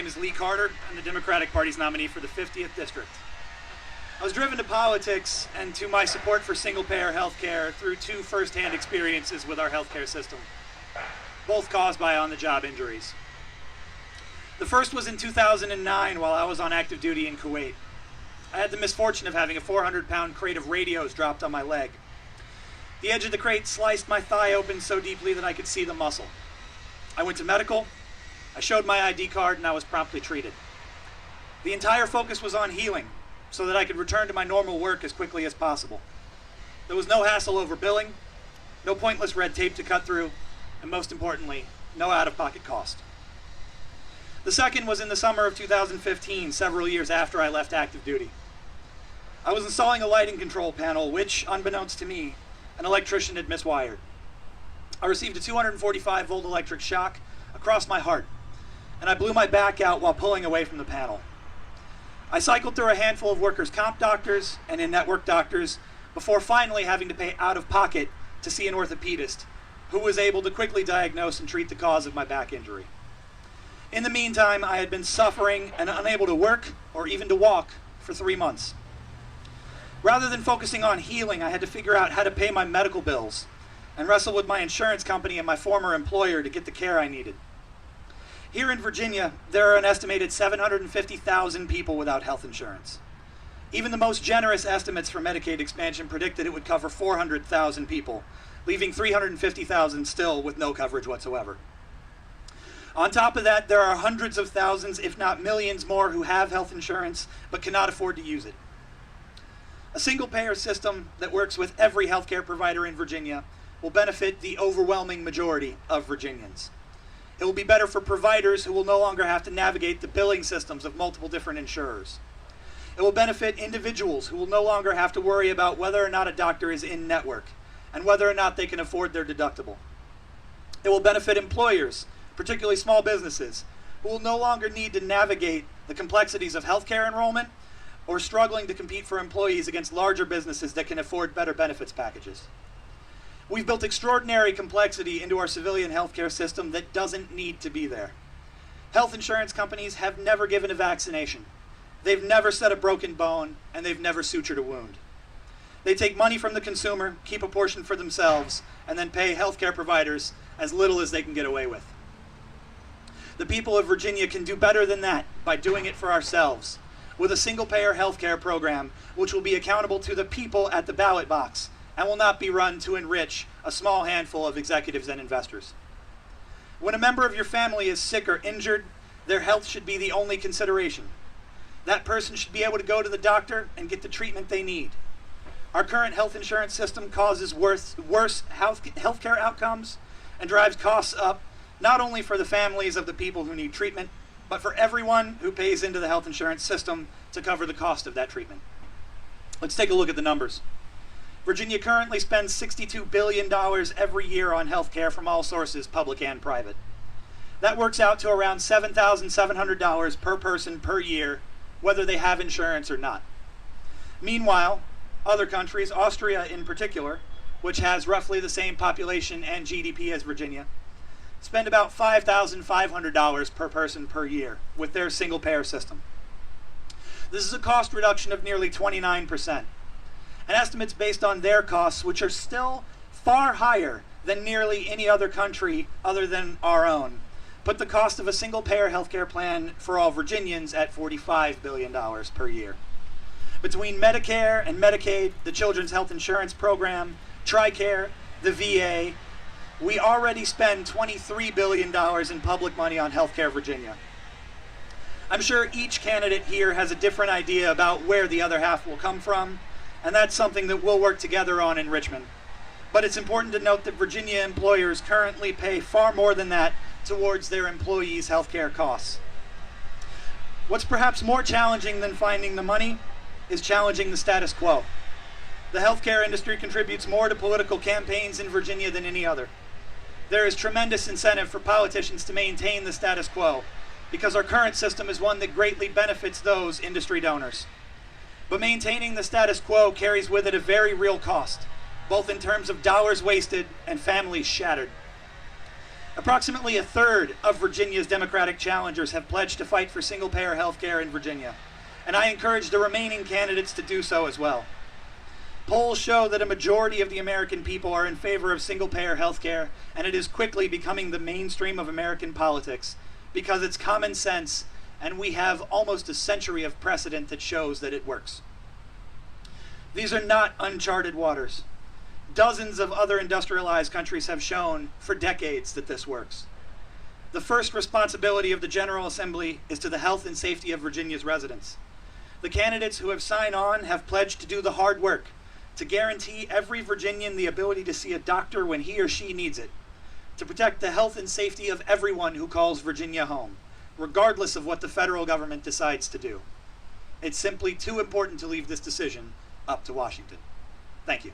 name is Lee Carter. I'm the Democratic Party's nominee for the 50th District. I was driven to politics and to my support for single-payer health care through two first-hand experiences with our healthcare system, both caused by on-the-job injuries. The first was in 2009 while I was on active duty in Kuwait. I had the misfortune of having a 400-pound crate of radios dropped on my leg. The edge of the crate sliced my thigh open so deeply that I could see the muscle. I went to medical, I showed my ID card, and I was promptly treated. The entire focus was on healing, so that I could return to my normal work as quickly as possible. There was no hassle over billing, no pointless red tape to cut through, and most importantly, no out-of-pocket cost. The second was in the summer of 2015, several years after I left active duty. I was installing a lighting control panel, which, unbeknownst to me, an electrician had miswired. I received a 245-volt electric shock across my heart, and I blew my back out while pulling away from the panel. I cycled through a handful of workers' comp doctors and in-network doctors before finally having to pay out of pocket to see an orthopedist who was able to quickly diagnose and treat the cause of my back injury. In the meantime, I had been suffering and unable to work or even to walk for 3 months. Rather than focusing on healing, I had to figure out how to pay my medical bills and wrestle with my insurance company and my former employer to get the care I needed. Here in Virginia, there are an estimated 750,000 people without health insurance. Even the most generous estimates for Medicaid expansion predicted it would cover 400,000 people, leaving 350,000 still with no coverage whatsoever. On top of that, there are hundreds of thousands, if not millions more, who have health insurance but cannot afford to use it. A single-payer system that works with every healthcare provider in Virginia will benefit the overwhelming majority of Virginians. It will be better for providers who will no longer have to navigate the billing systems of multiple different insurers. It will benefit individuals who will no longer have to worry about whether or not a doctor is in network and whether or not they can afford their deductible. It will benefit employers, particularly small businesses, who will no longer need to navigate the complexities of healthcare enrollment or struggling to compete for employees against larger businesses that can afford better benefits packages. We've built extraordinary complexity into our civilian healthcare system that doesn't need to be there. Health insurance companies have never given a vaccination. They've never set a broken bone, and they've never sutured a wound. They take money from the consumer, keep a portion for themselves, and then pay healthcare providers as little as they can get away with. The people of Virginia can do better than that by doing it for ourselves, with a single-payer healthcare program which will be accountable to the people at the ballot box and will not be run to enrich a small handful of executives and investors. When a member of your family is sick or injured, their health should be the only consideration. That person should be able to go to the doctor and get the treatment they need. Our current health insurance system causes worse healthcare outcomes and drives costs up, not only for the families of the people who need treatment, but for everyone who pays into the health insurance system to cover the cost of that treatment. Let's take a look at the numbers. Virginia currently spends $62 billion every year on health care from all sources, public and private. That works out to around $7,700 per person per year, whether they have insurance or not. Meanwhile, other countries, Austria in particular, which has roughly the same population and GDP as Virginia, spend about $5,500 per person per year with their single-payer system. This is a cost reduction of nearly 29%. And estimates based on their costs, which are still far higher than nearly any other country other than our own, put the cost of a single-payer healthcare plan for all Virginians at $45 billion per year. Between Medicare and Medicaid, the Children's Health Insurance Program, TRICARE, the VA, we already spend $23 billion in public money on healthcare Virginia. I'm sure each candidate here has a different idea about where the other half will come from, and that's something that we'll work together on in Richmond. But it's important to note that Virginia employers currently pay far more than that towards their employees' healthcare costs. What's perhaps more challenging than finding the money is challenging the status quo. The healthcare industry contributes more to political campaigns in Virginia than any other. There is tremendous incentive for politicians to maintain the status quo because our current system is one that greatly benefits those industry donors. But maintaining the status quo carries with it a very real cost, both in terms of dollars wasted and families shattered. Approximately a third of Virginia's Democratic challengers have pledged to fight for single-payer health care in Virginia, and I encourage the remaining candidates to do so as well. Polls show that a majority of the American people are in favor of single-payer health care, and it is quickly becoming the mainstream of American politics because it's common sense, and we have almost a century of precedent that shows that it works. These are not uncharted waters. Dozens of other industrialized countries have shown for decades that this works. The first responsibility of the General Assembly is to the health and safety of Virginia's residents. The candidates who have signed on have pledged to do the hard work, to guarantee every Virginian the ability to see a doctor when he or she needs it, to protect the health and safety of everyone who calls Virginia home, regardless of what the federal government decides to do. It's simply too important to leave this decision up to Washington. Thank you.